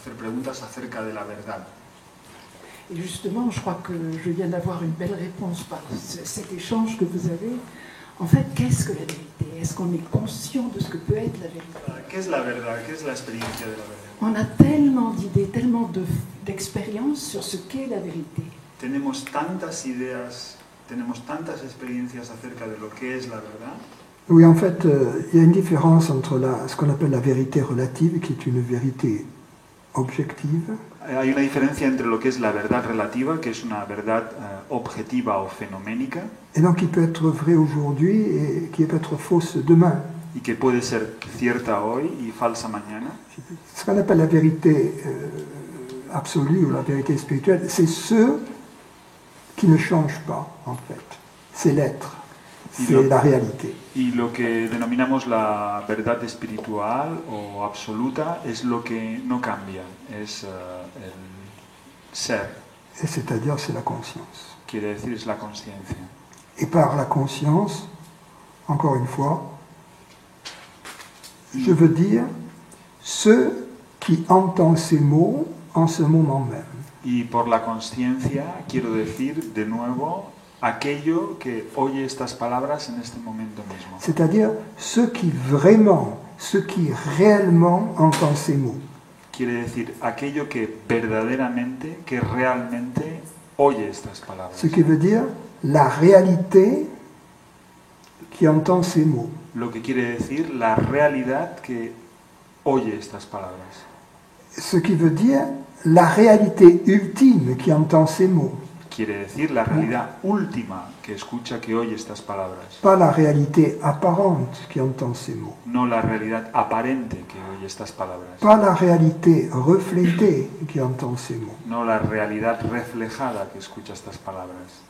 hacer preguntas acerca de la verdad. Et justement, je crois que je viens d'avoir une belle réponse par cet échange que vous avez. En fait, qu'est-ce que la vérité? Est-ce qu'on est conscient de ce que peut être la vérité? ¿Qué es la verdad? ¿Qué es la experiencia de la verdad? On a tellement d'idées, tellement d'expériences sur ce qu'est la vérité. Tenemos tantas ideas, tenemos tantas experiencias acerca de lo que es la verdad. Oui, en fait, il y a une différence entre ce qu'on appelle la vérité relative, qui est une vérité objective, Hay una diferencia entre lo que es la verdad relativa, que es una verdad objetiva o fenoménica, et donc qui peut être vraie aujourd'hui et qui peut être fausse demain. y que puede ser cierta hoy y falsa mañana. Ce qu'on appelle la vérité absolue ou la vérité spirituelle, c'est ce qui ne change pas, en fait. C'est l'être, c'est la réalité. Y lo que denominamos la verdad espiritual o absoluta es lo que no cambia, es el ser, Et c'est-à-dire, c'est la conscience. quiere decir es la conciencia. Et par la conscience, encore une fois, je veux dire ce qui entend ces mots en ce moment même. Y por la conciencia quiero decir de nuevo aquello que oye estas palabras en este momento mismo. C'est-à-dire ce qui vraiment, ce qui réellement entend ces mots. Quiere decir aquello que verdaderamente, que realmente oye estas palabras. Ce qui veut dire la réalité qui entend ces mots. Lo que quiere decir la realidad que oye estas palabras. Ce qui veut dire la réalité ultime qui entend ces mots. Quiere decir la realidad última que escucha, que oye estas palabras. Pas la réalité apparente qui entend ces mots. No la realidad aparente que oye estas palabras. Pas la réalité reflétée qui entend ces mots. No la realidad reflejada que escucha estas palabras.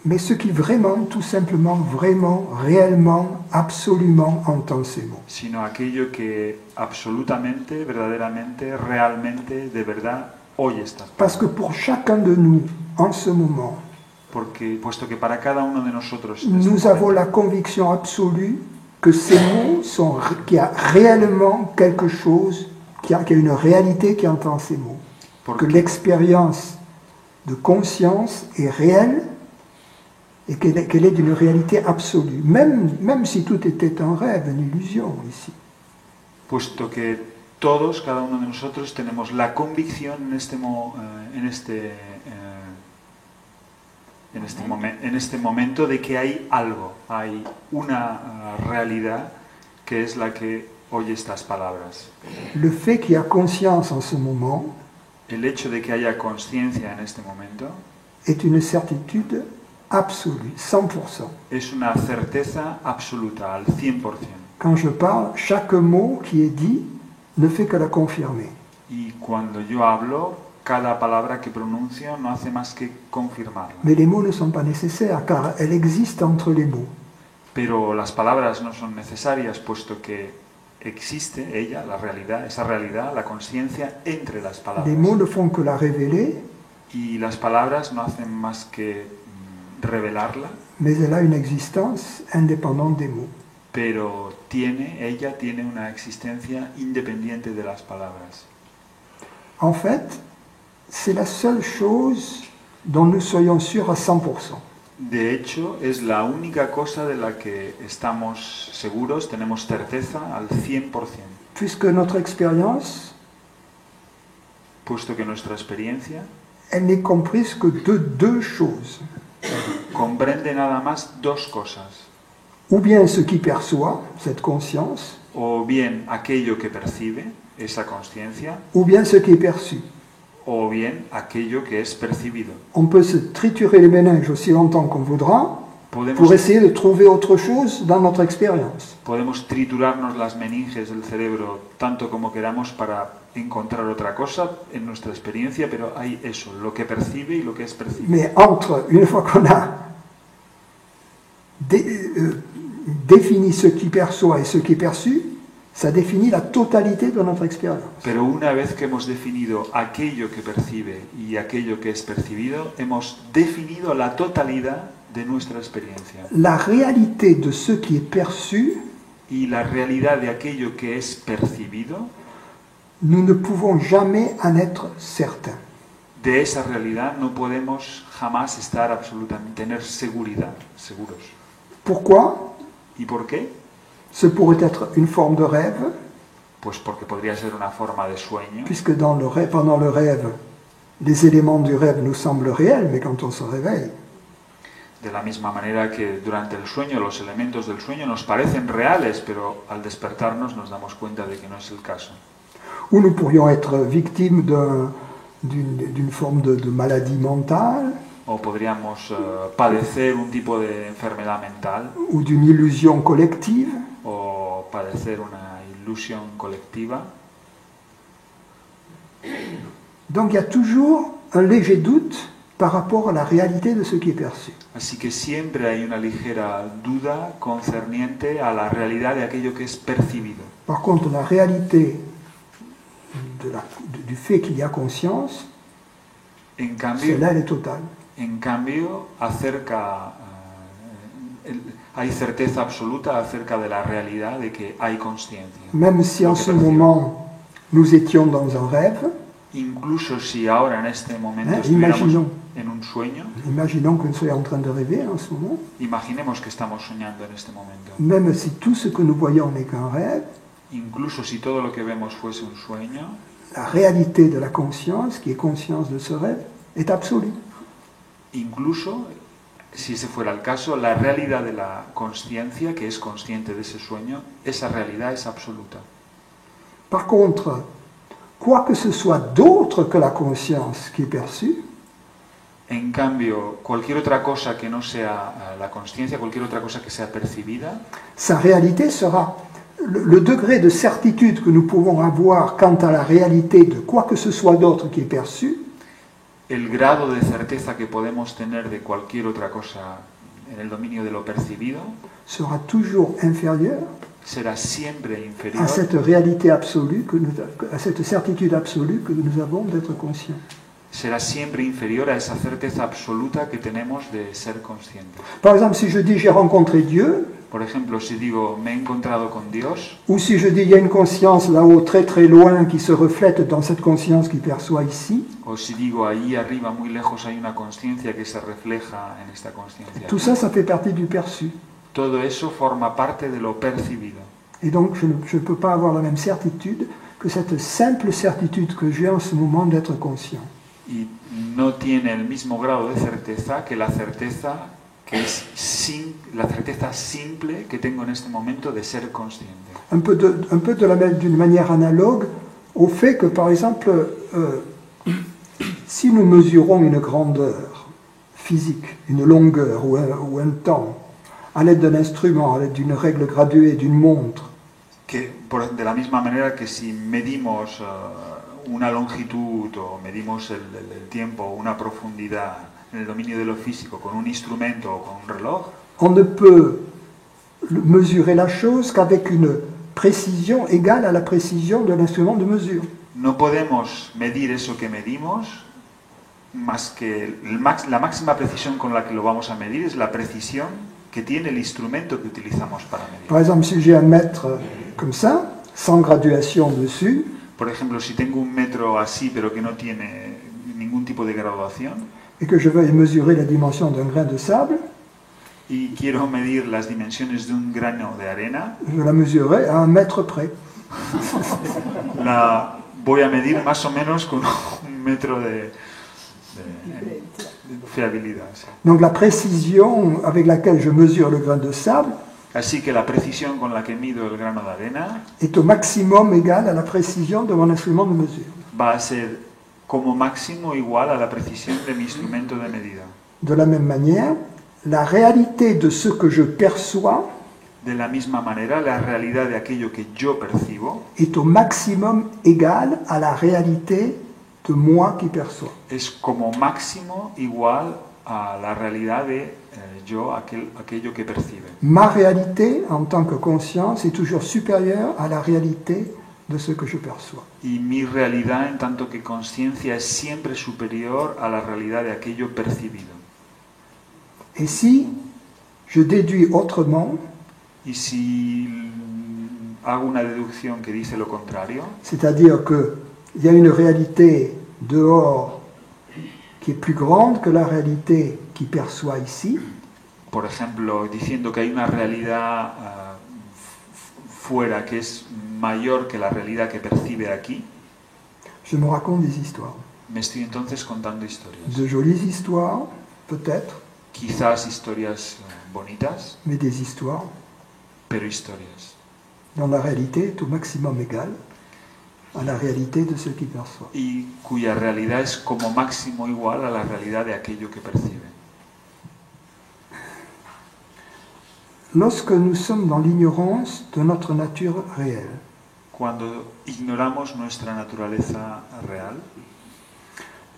Mais ce qui vraiment, tout simplement, vraiment, réellement, absolument entend ces mots. Sino aquello que absolutamente, verdaderamente, realmente, de verdad oye estas Parce que palabras. pour chacun de nous, en ce moment, Puesto que para cada uno de nosotros en este nous momento, avons la conviction absolue que ces mots qu'il y a réellement quelque chose, qu'il y a une réalité qui entend ces mots. Que porque, l'expérience de conscience est réelle et qu'elle est d'une réalité absolue, même si tout était un rêve, une illusion ici. puesto que todos, cada uno de nosotros, tenemos la convicción en este momento de que hay algo, hay una realidad que es la que oye estas palabras. Le fait qu'il y a conscience en ce moment El hecho de que haya conciencia en este momento est une certitude absolue, 100%. es una certeza absoluta, al 100%. Quand je parle, chaque mot qui est dit ne fait que la confirmer. Y cuando yo hablo, cada palabra que pronuncio no hace más que confirmarla. Mais les mots ne sont pas nécessaires car elle existe entre les mots. Pero las palabras no son necesarias, puesto que existe ella, la realidad, esa realidad, la conciencia entre las palabras. Les mots ne font que la révéler, Y las palabras no hacen más que revelarla, mais elle a une existence indépendante des mots. pero ella tiene una existencia independiente de las palabras. En fait, c'est la seule chose dont nous soyons sûrs à 100%. De hecho, es la única cosa de la que estamos seguros, tenemos certeza al 100%, Puisque notre expérience, puesto que nuestra experiencia elle n'est comprise que de deux choses. comprende nada más dos cosas. Ou bien ce qui perçoit, cette conscience, O bien aquello que percibe, esa conciencia, ou bien ce qui est perçu. o bien aquello que es percibido. On peut se triturer les méninges aussi longtemps qu'on voudra pour Podemos, essayer de trouver autre chose dans notre expérience. podemos triturarnos las meninges del cerebro tanto como queramos para encontrar otra cosa en nuestra experiencia, pero hay eso, lo que percibe y lo que es percibido. Mais une fois qu'on a défini ce qui perçoit et ce qui est perçu, ça définit la totalité de notre expérience. Pero una vez que hemos definido aquello que percibe y aquello que es percibido, hemos definido la totalidad de nuestra experiencia. La réalité de ce qui est perçu Y la realidad de aquello que es percibido nous ne pouvons jamais en être certains. De esa realidad no podemos jamás estar absolutamente, tener seguridad, seguros. Pourquoi? ¿Y por qué? Ce pourrait être une forme de rêve, Pues porque podría ser una forma de sueño, puisque pendant le rêve, les éléments du rêve nous semblent réels, mais quand on se réveille, de la misma manera que durante el sueño los elementos del sueño nos parecen reales, pero al despertarnos nos damos cuenta de que no es el caso. ou nous pourrions être victimes d'une forme de maladie mentale, O podríamos padecer un tipo de enfermedad mental ou d'une illusion collective. o padecer una ilusión colectiva. Donc il y a toujours un léger doute par rapport à la réalité de ce qui est perçu. Así que siempre hay una ligera duda concerniente a la realidad de aquello que es percibido. Par contre, la réalité du fait qu'il y a conscience, En cambio, celle-là, elle est totale. hay certeza absoluta acerca de la realidad de que hay conciencia. Même si Lo en que ce percibo. moment, nous étions dans un rêve, Incluso si ahora en este momento ¿Eh? estuviéramos Imaginons. en un sueño, imaginons que nous soyons en train de rêver en ce moment, imaginemos que estamos soñando en este momento. même si tout ce que nous voyons n'est qu'un rêve, Incluso si todo lo que vemos fuese un sueño, la réalité de la conscience, qui est conscience de ce rêve, est absolue. incluso si ese fuera el caso, la realidad de la conciencia, que es consciente de ese sueño, esa realidad es absoluta. Par contre, quoi que ce soit d'autre que la conscience qui est perçue, En cambio, cualquier otra cosa que no sea la conciencia, cualquier otra cosa que sea percibida, sa réalité sera le degré de certitude que nous pouvons avoir quant à la réalité de quoi que ce soit d'autre qui est perçu, el grado de certeza que podemos tener de cualquier otra cosa en el dominio de lo percibido sera toujours inférieur será siempre inferior à cette réalité absolue, à cette certitude absolue que nous avons d'être conscients. será siempre inferior a esa certeza absoluta que tenemos de ser conscientes. Par exemple, si je dis j'ai rencontré Dieu, Por ejemplo, si digo me he encontrado con Dios, ou si je dis il y a une conscience là-haut très très loin qui se reflète dans cette conscience qui perçoit ici, o si digo ahí arriba muy lejos hay una conciencia que se refleja en esta conciencia, tout ça, ça fait partie du perçu. todo eso forma parte de lo percibido. Et donc je ne peux pas avoir la même certitude que cette simple certitude que j'ai en ce moment d'être conscient. Y no tiene el mismo grado de certeza que la certeza que es la certeza simple que tengo en este momento de ser consciente. Un peu d'une manière analogue au fait que, par exemple, si nous mesurons une grandeur physique, une longueur ou un temps, à l'aide d'un instrument, à l'aide d'une règle graduée, d'une montre, De la misma manera que si medimos una longitud o medimos el tiempo o una profundidad en el dominio de lo físico con un instrumento o con un reloj, on ne peut mesurer la chose qu'avec une précision égale à la précision de l'instrument de mesure. no podemos medir eso que medimos más que la máxima precisión con la que lo vamos a medir es la precisión que tiene el instrumento que utilizamos para medir. Par exemple, si j'ai un mètre comme ça, sans graduation dessus, Por ejemplo, si tengo un metro así pero que no tiene ningún tipo de graduación et que je veuille mesurer la dimension d'un grain de sable, y quiero medir las dimensiones de un grano de arena, je la mesurerai à 1 mètre près. la voy a medir más o menos con un metro de fiabilidad. Sí. Donc la précision avec laquelle je mesure le grain de sable Así que la precisión con la que mido el grano de arena est au maximum égale à la précision de mon instrument de mesure. va a ser como máximo igual a la precisión de mi instrumento de medida. De la même manière, la réalité de ce que je perçois De la misma manera, la realidad de aquello que yo percibo est au maximum égale à la réalité de moi qui perçois. es como máximo igual a la realidad de yo, aquello que percibe. Ma réalité en tant que conscience est toujours supérieure à la réalité de ce que je perçois. Y mi realidad, en tanto que conciencia, es siempre superior a la realidad de aquello percibido. Et si je déduis autrement, Y si hago una deducción que dice lo contrario, c'est-à-dire qu'il y a une réalité dehors qui est plus grande que la réalité qui perçoit ici, por ejemplo, diciendo que hay una realidad fuera que es mayor que la realidad que percibe aquí, je me raconte des histoires. me estoy entonces contando historias. De jolies histoires, peut-être, Quizás historias bonitas, mais des histoires pero historias. dont la réalité est au maximum égale à la réalité de ce qui perçoit. Y cuya realidad es como máximo igual a la realidad de aquello que percibe. Lorsque nous sommes dans l'ignorance de notre nature réelle, Cuando ignoramos nuestra naturaleza real,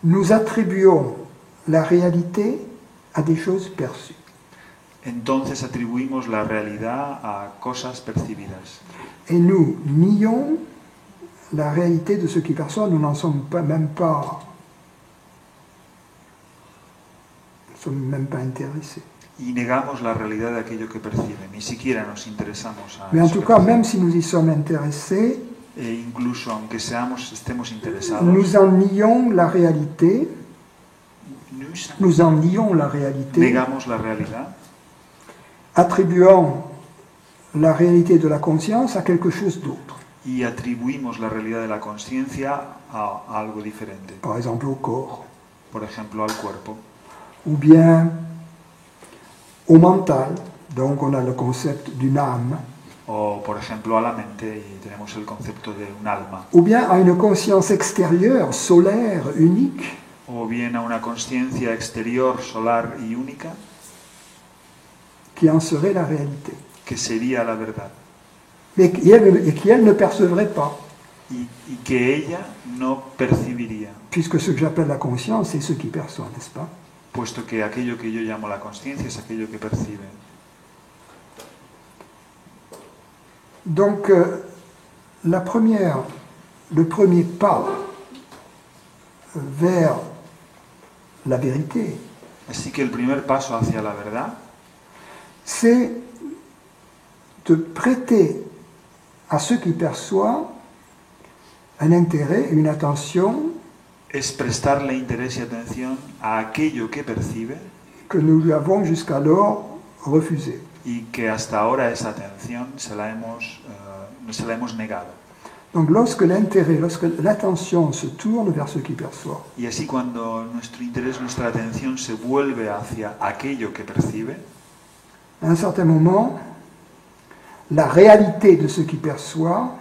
nous attribuons la réalité à des choses perçues. entonces atribuimos la realidad a cosas percibidas. Et nous nions la réalité de ce qui perçoit, nous n'en sommes pas, même pas intéressés. Y negamos la realidad de aquello que percibe. Ni siquiera nos interesamos a Mais en eso tout que cas, percibe. même si nous y sommes intéressés, E incluso aunque estemos interesados, nous en nions la réalité, negamos la realidad, attribuant la réalité de la conscience à quelque chose d'autre. y atribuimos la realidad de la conciencia a algo diferente. Par exemple au corps, Por ejemplo, al cuerpo, ou bien au mental. Donc on a le concept d'une âme, o por ejemplo a la mente, y tenemos el concepto de un alma, ou bien à une conscience extérieure, solaire, unique, o bien a una conciencia exterior, solar y única, qui en serait la réalité, que sería la verdad, mais qui elle ne percevrait pas, y que ella no percibiría, puisque ce que j'appelle la conscience, c'est ce qui perçoit, n'est-ce pas? puesto que aquello que yo llamo la conciencia es aquello que percibe. Donc, le premier pas vers la vérité, Así que el primer paso hacia la verdad c'est de prêter à ce qui perçoit un intérêt, une attention es prestarle interés y atención a aquello que percibe que nous lui avons jusqu'alors refusé. y que hasta ahora esa atención se la hemos negado. Donc lorsque l'attention se tourne vers ce qui perçoit, Y así cuando nuestro interés, nuestra atención se vuelve hacia aquello que percibe, à un certain moment, la réalité de ce qui perçoit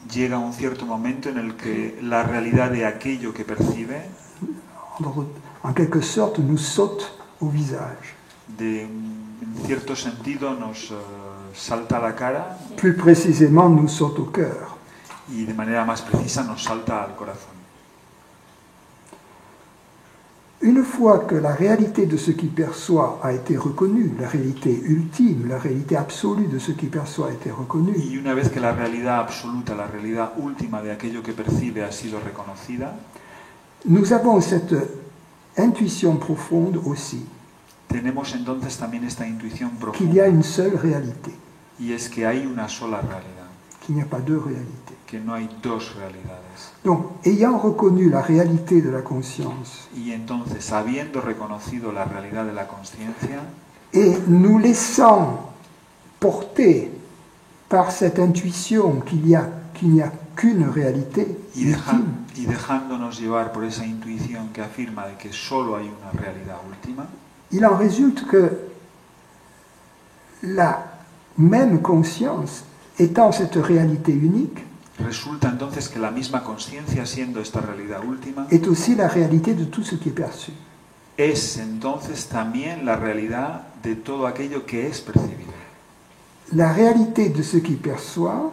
llega un cierto momento en el que la realidad de aquello que percibe, en quelque sorte, nous saute au visage. en cierto sentido nos salta a la cara Plus précisément, nous saute au cœur. y de manera más precisa nos salta al corazón. Une fois que la réalité de ce qui perçoit a été reconnue, la réalité ultime, la réalité absolue de ce qui perçoit a été reconnue, Y una vez que la realidad absoluta, la realidad última de aquello que percibe ha sido reconocida, nous avons cette intuition profonde aussi, tenemos entonces también esta intuición qu'il y a profunda, une seule réalité, y es que hay una sola realidad, qu'il n'y a pas deux réalités. que no hay dos realidades. Donc, ayant reconnu la réalité de la conscience Y entonces, habiendo reconocido la realidad de la conciencia et nous laissant porter par cette intuition qu'il n'y a qu'une réalité ultime, y dejándonos llevar por esa intuición que afirma de que solo hay una realidad última, il en résulte que la même conscience étant cette réalité unique resulta entonces que la misma conciencia, siendo esta realidad última, est aussi la réalité de tout ce qui est perçu. es entonces también la realidad de todo aquello que es percibido. La réalité de ce qui perçoit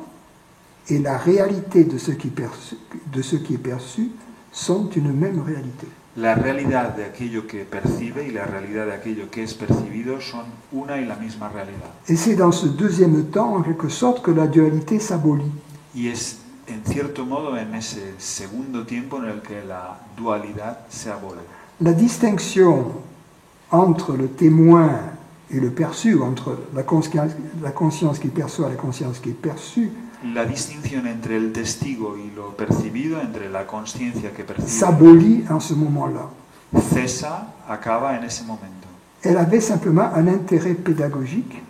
et la réalité de ce qui est perçu sont une même réalité. La realidad de aquello que percibe y la realidad de aquello que es percibido son una y la misma realidad. Et c'est dans ce deuxième temps, en quelque sorte, que la dualité s'abolit. Y es, en cierto modo, en ese segundo tiempo en el que la dualidad se abole. La distinction entre le témoin et le perçu, entre la conscience qui perçoit et la conscience qui est perçue, la distinción entre el testigo y lo percibido, entre la conciencia que percibe, s'abolit en ce moment-là. cesa, acaba en ese momento. Elle avait simplement un intérêt pédagogique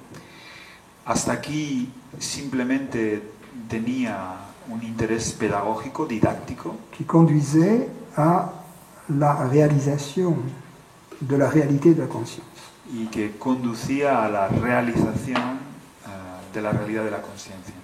Hasta aquí simplemente tenía un interés pedagógico, didáctico, qui conduisait à la réalisation de la réalité de la conscience. y que conducía a la realización de la realidad de la conciencia.